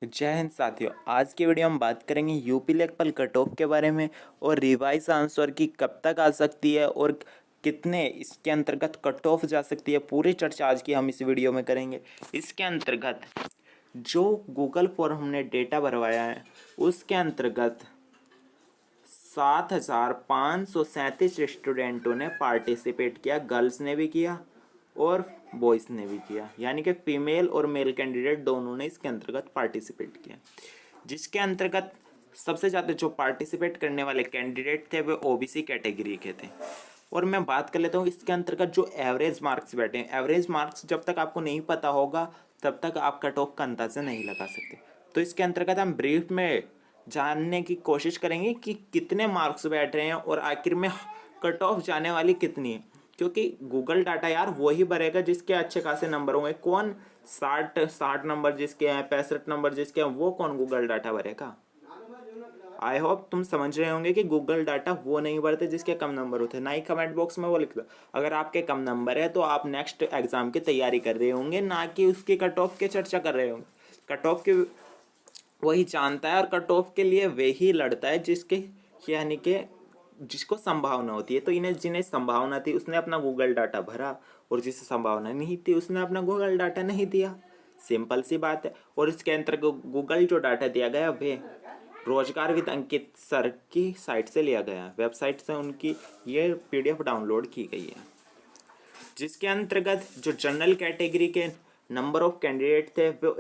जय हिंद साथियों। आज की वीडियो हम बात करेंगे यूपी लेवल कट ऑफ के बारे में और रिवाइज आंसर की कब तक आ सकती है और कितने इसके अंतर्गत कट ऑफ जा सकती है। पूरी चर्चा आज की हम इस वीडियो में करेंगे। इसके अंतर्गत जो गूगल फॉर हमने डेटा भरवाया है उसके अंतर्गत 7,537 स्टूडेंटों ने पार्टिसिपेट किया। गर्ल्स ने भी किया और बॉयज़ ने भी किया, यानी कि फीमेल और मेल कैंडिडेट दोनों ने इसके अंतर्गत पार्टिसिपेट किया। जिसके अंतर्गत सबसे ज़्यादा जो पार्टिसिपेट करने वाले कैंडिडेट थे वो ओबीसी कैटेगरी के थे। और मैं बात कर लेता हूँ इसके अंतर्गत जो एवरेज मार्क्स बैठे हैं। एवरेज मार्क्स जब तक आपको नहीं पता होगा तब तक आप कट ऑफ का अंदाज़ा नहीं लगा सकते। तो इसके अंतर्गत हम ब्रीफ में जानने की कोशिश करेंगे कि कितने मार्क्स बैठ रहे हैं और आखिर में कट ऑफ जाने वाली कितनी है। क्योंकि गूगल डाटा यार वही भरेगा जिसके अच्छे खासे नंबर होंगे। कौन 60 नंबर जिसके हैं, 65 नंबर जिसके हैं, वो कौन गूगल डाटा भरेगा। आई होप तुम समझ रहे होंगे कि गूगल डाटा वो नहीं भरते जिसके कम नंबर होते हैं। ना ही कमेंट बॉक्स में वो लिख दो अगर आपके कम नंबर है तो आप नेक्स्ट एग्जाम की तैयारी कर रहे होंगे, ना कि उसकी कट ऑफ की चर्चा कर रहे होंगे। कट ऑफ की वही जानता है और कट ऑफ के लिए वही लड़ता है जिसके यानी कि जिसको संभावना होती है। तो इन्हें जिन्हें संभावना थी उसने अपना गूगल डाटा भरा और जिसे संभावना नहीं थी उसने अपना गूगल डाटा नहीं दिया। सिंपल सी बात है। और इसके अंतर्गत गूगल जो डाटा दिया गया वे रोजगार विद अंकित सर की साइट से लिया गया, वेबसाइट से उनकी ये पीडीएफ डाउनलोड की गई है। जिसके अंतर्गत जो जनरल कैटेगरी के नंबर ऑफ कैंडिडेट थे वो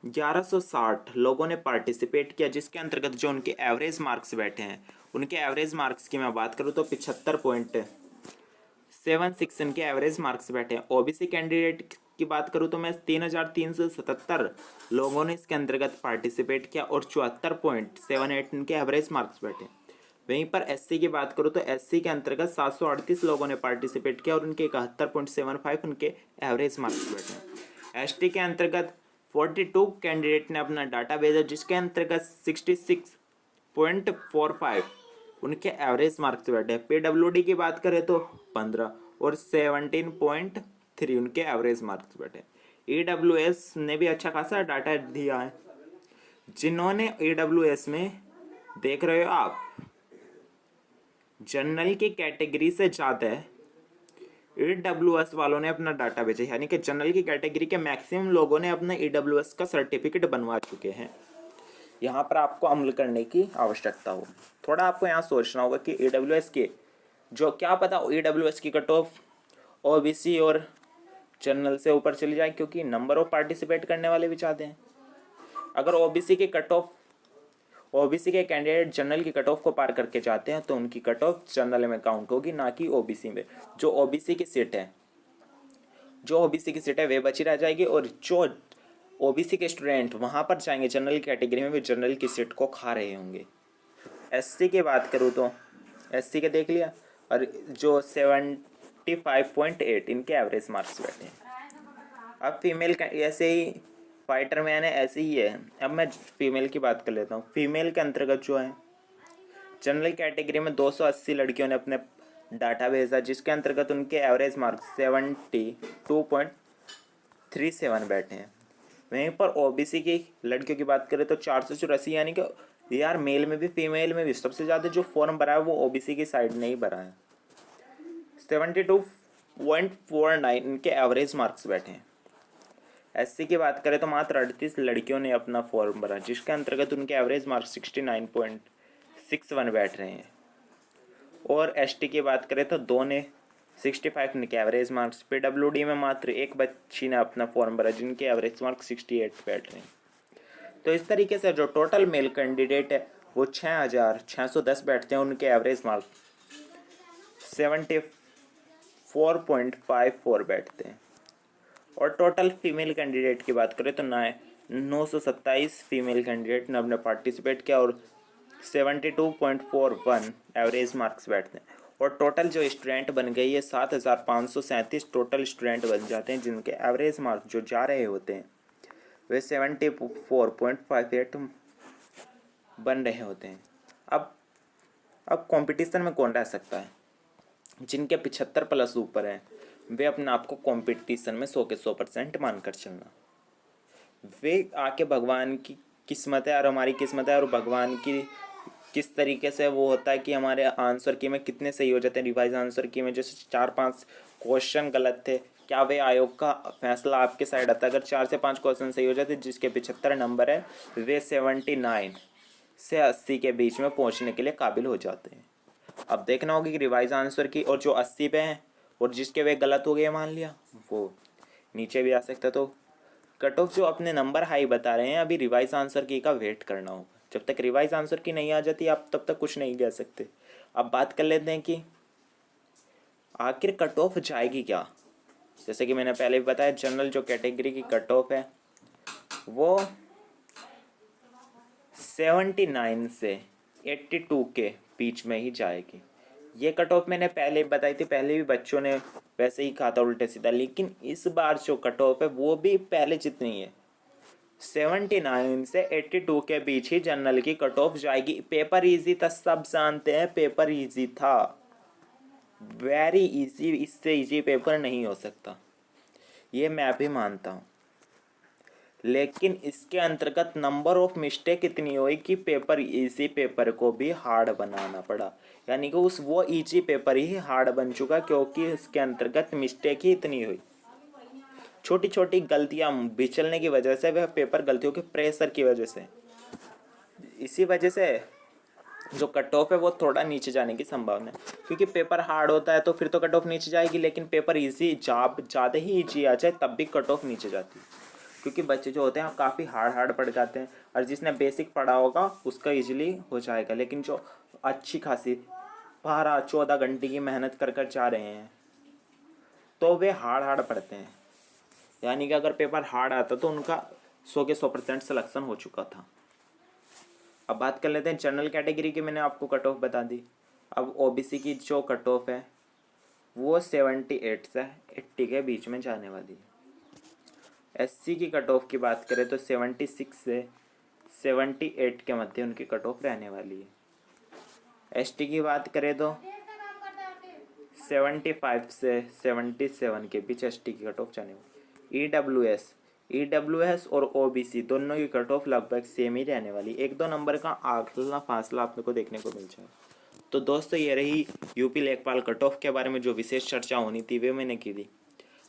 1160 लोगों ने पार्टिसिपेट किया। जिसके अंतर्गत जो उनके एवरेज मार्क्स बैठे हैं, उनके एवरेज मार्क्स की मैं बात करूँ तो 75.76 इनके एवरेज मार्क्स बैठे हैं। ओबीसी कैंडिडेट की बात करूँ तो मैं 3,377 लोगों ने इसके अंतर्गत पार्टिसिपेट किया और 74.78 इनके एवरेज मार्क्स बैठे। वहीं पर एससी की बात करूँ तो एससी के अंतर्गत 738 लोगों ने पार्टिसिपेट किया और उनके 71.75 उनके एवरेज मार्क्स बैठे। एसटी के अंतर्गत 42 कैंडिडेट ने अपना डाटा भेजा जिसके अंतर्गत 66.45 उनके एवरेज मार्क्स बैठे। पीडब्ल्यूडी की बात करें तो 15 और 17.3 उनके एवरेज मार्क्स बैठे। ईडब्ल्यूएस ने भी अच्छा खासा डाटा दिया है। जिन्होंने ईडब्ल्यूएस में देख रहे हो आप जनरल की कैटेगरी से ज़्यादा ईडब्ल्यूएस वालों ने अपना डाटा भेजा, यानी कि जनरल की कैटेगरी के मैक्सिमम लोगों ने अपना ईडब्ल्यूएस का सर्टिफिकेट बनवा चुके हैं। यहाँ पर आपको अमल करने की आवश्यकता हो। थोड़ा आपको यहाँ सोचना होगा कि ईडब्ल्यूएस के जो क्या पता ईडब्ल्यूएस की कट ऑफ ओबीसी और जनरल से ऊपर चली जाए, क्योंकि नंबर ऑफ पार्टिसिपेट करने वाले भी चाहते हैं। अगर ओबीसी की कट ऑफ ओबीसी के कैंडिडेट जनरल की कट ऑफ को पार करके जाते हैं तो उनकी कट ऑफ जनरल में काउंट होगी, ना कि ओबीसी में। जो ओबीसी की सीट है वे बची रह जाएगी और जो ओबीसी के स्टूडेंट वहाँ पर जाएंगे जनरल कैटेगरी में, वे जनरल की सीट को खा रहे होंगे। एससी की बात करूँ तो एससी के देख लिया और जो 75.8 इनके एवरेज मार्क्स बैठे हैं। अब फीमेल का ऐसे ही फाइटर मैन है, ऐसे ही है। अब मैं फीमेल की बात कर लेता हूँ। फीमेल के अंतर्गत जो है जनरल कैटेगरी में 280 लड़कियों ने अपने डाटा भेजा जिसके अंतर्गत उनके एवरेज मार्क्स 72.37 बैठे हैं। वहीं पर ओबीसी की लड़कियों की बात करें तो 484, यानी कि यार मेल में भी फीमेल में भी सबसे ज़्यादा जो फॉर्म भरा है वो ओबीसी की साइड ने ही भरा है। 72.49 इनके एवरेज मार्क्स बैठे हैं। एससी की बात करें तो मात्र 38 लड़कियों ने अपना फॉर्म भरा जिसके अंतर्गत उनके एवरेज मार्क्स 69.61 बैठ रहे हैं। और एसटी की बात करें तो 2 ने 65 इनके एवरेज मार्क्स। पीडब्ल्यूडी में मात्र एक बच्ची ने अपना फॉर्म भरा जिनके एवरेज मार्क्स 68 बैठ रहे हैं। तो इस तरीके से जो टोटल मेल कैंडिडेट है वो 6,610 बैठते हैं। उनके एवरेज मार्क्स 74.54 बैठते हैं। और टोटल फीमेल कैंडिडेट की बात करें तो 927 फीमेल कैंडिडेट ने अपने पार्टिसिपेट किया और 72.41 एवरेज मार्क्स बैठते हैं। और टोटल जो स्टूडेंट बन गई है 7,537 टोटल स्टूडेंट बन जाते हैं जिनके एवरेज मार्क्स जो जा रहे होते हैं वे 74.58 बन रहे होते हैं। अब कंपटीशन में कौन रह सकता है? जिनके 75 प्लस ऊपर हैं वे अपने आप को कंपटीशन में 100 के 100% मानकर चलना। वे आके भगवान की किस्मत है और हमारी किस्मत है, और भगवान की किस तरीके से वो होता है कि हमारे आंसर की में कितने सही हो जाते हैं। रिवाइज आंसर की में जैसे 4-5 क्वेश्चन गलत थे, क्या वे आयोग का फैसला आपके साइड आता है? अगर 4 से 5 क्वेश्चन सही हो जाते जिसके 75 नंबर है, वे 79 से 80 के बीच में पहुंचने के लिए काबिल हो जाते हैं। अब देखना होगा कि रिवाइज आंसर की और जो 80 पे हैं और जिसके वे गलत हो गए मान लिया, वो नीचे भी आ सकता। तो कट ऑफ जो अपने नंबर हाई बता रहे हैं, अभी रिवाइज आंसर की का वेट करना होगा। जब तक रिवाइज आंसर की नहीं आ जाती आप तब तक कुछ नहीं कह सकते। अब बात कर लेते हैं कि आखिर कट ऑफ जाएगी क्या। जैसे कि मैंने पहले भी बताया, जनरल जो कैटेगरी की कट ऑफ है वो 79 से 82 के बीच में ही जाएगी। ये कट ऑफ मैंने पहले बताई थी, पहले भी बच्चों ने वैसे ही कहा था उल्टे सीधा, लेकिन इस बार जो कट ऑफ है वो भी पहले जितनी ही है। 79 से 82 के बीच ही जनरल की कट ऑफ जाएगी। पेपर इजी था, सब जानते हैं पेपर इजी था, वेरी इजी, इससे इजी पेपर नहीं हो सकता, ये मैं भी मानता हूँ। लेकिन इसके अंतर्गत नंबर ऑफ मिस्टेक इतनी हुई कि पेपर इजी पेपर को भी हार्ड बनाना पड़ा, यानी कि वो इजी पेपर ही हार्ड बन चुका क्योंकि इसके अंतर्गत मिस्टेक ही इतनी हुई। छोटी छोटी गलतियां बिचलने की वजह से वह पेपर गलतियों के प्रेशर की वजह से, इसी वजह से जो कट ऑफ है वो थोड़ा नीचे जाने की संभावना है। क्योंकि पेपर हार्ड होता है तो फिर तो कट ऑफ नीचे जाएगी, लेकिन पेपर इजी ज़्यादा ही इजी आ जाए तब भी कट ऑफ नीचे जाती है। क्योंकि बच्चे जो होते हैं काफ़ी हार्ड पढ़ जाते हैं, और जिसने बेसिक पढ़ा होगा उसका इजीली हो जाएगा। लेकिन जो अच्छी खासी 12-14 घंटे की मेहनत कर जा रहे हैं तो वे हार्ड पढ़ते हैं, यानी कि अगर पेपर हार्ड आता तो उनका 100 के 100% सिलेक्शन हो चुका था। अब बात कर लेते हैं जनरल कैटेगरी की, मैंने आपको कट ऑफ बता दी। अब ओबीसी की जो कट ऑफ है वो 78 से 80 के बीच में जाने वाली है। एससी की कट ऑफ की बात करें तो 76 से 78 के मध्य उनकी कट ऑफ रहने वाली है। एसटी की बात करें तो 75 से 77 के बीच एसटी की कट ऑफ जाने वाली। ईडब्ल्यूएस और ओबीसी दोनों की कट ऑफ लगभग सेम ही रहने वाली, 1-2 नंबर का आखिरी फासला आपने को देखने को मिल जाए। तो दोस्तों ये रही यूपी लेखपाल कट ऑफ के बारे में जो विशेष चर्चा होनी थी वे मैंने की थी।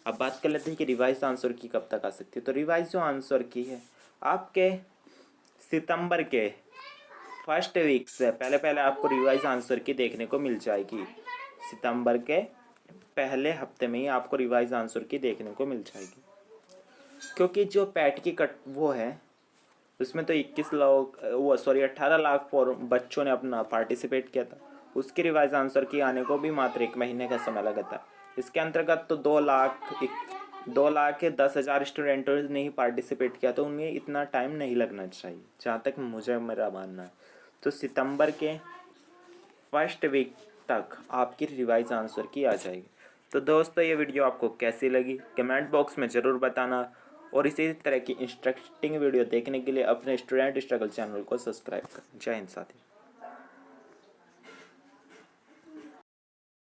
अब बात कर लेते हैं कि रिवाइज आंसर की कब तक आ सकती है। तो रिवाइज जो आंसर की है आपके सितंबर के फर्स्ट वीक से पहले आपको रिवाइज आंसर की देखने को मिल जाएगी। सितंबर के पहले हफ्ते में ही आपको रिवाइज आंसर की देखने को मिल जाएगी। क्योंकि जो पैट की कट वो है उसमें तो 18 लाख बच्चों ने अपना पार्टिसिपेट किया था, उसके रिवाइज आंसर की आने को भी मात्र 1 महीने का समय लगा था। इसके अंतर्गत तो 2,10,000 स्टूडेंटों ने ही पार्टिसिपेट किया, तो उन्हें इतना टाइम नहीं लगना चाहिए जहाँ तक मेरा मानना है। तो सितंबर के फर्स्ट वीक तक आपकी रिवाइज आंसर की आ जाएगी। तो दोस्तों ये वीडियो आपको कैसी लगी कमेंट बॉक्स में ज़रूर बताना, और इसी तरह की इंटरेस्टिंग वीडियो देखने के लिए अपने स्टूडेंट स्ट्रगल चैनल को सब्सक्राइब करें। जय हिंद साथी।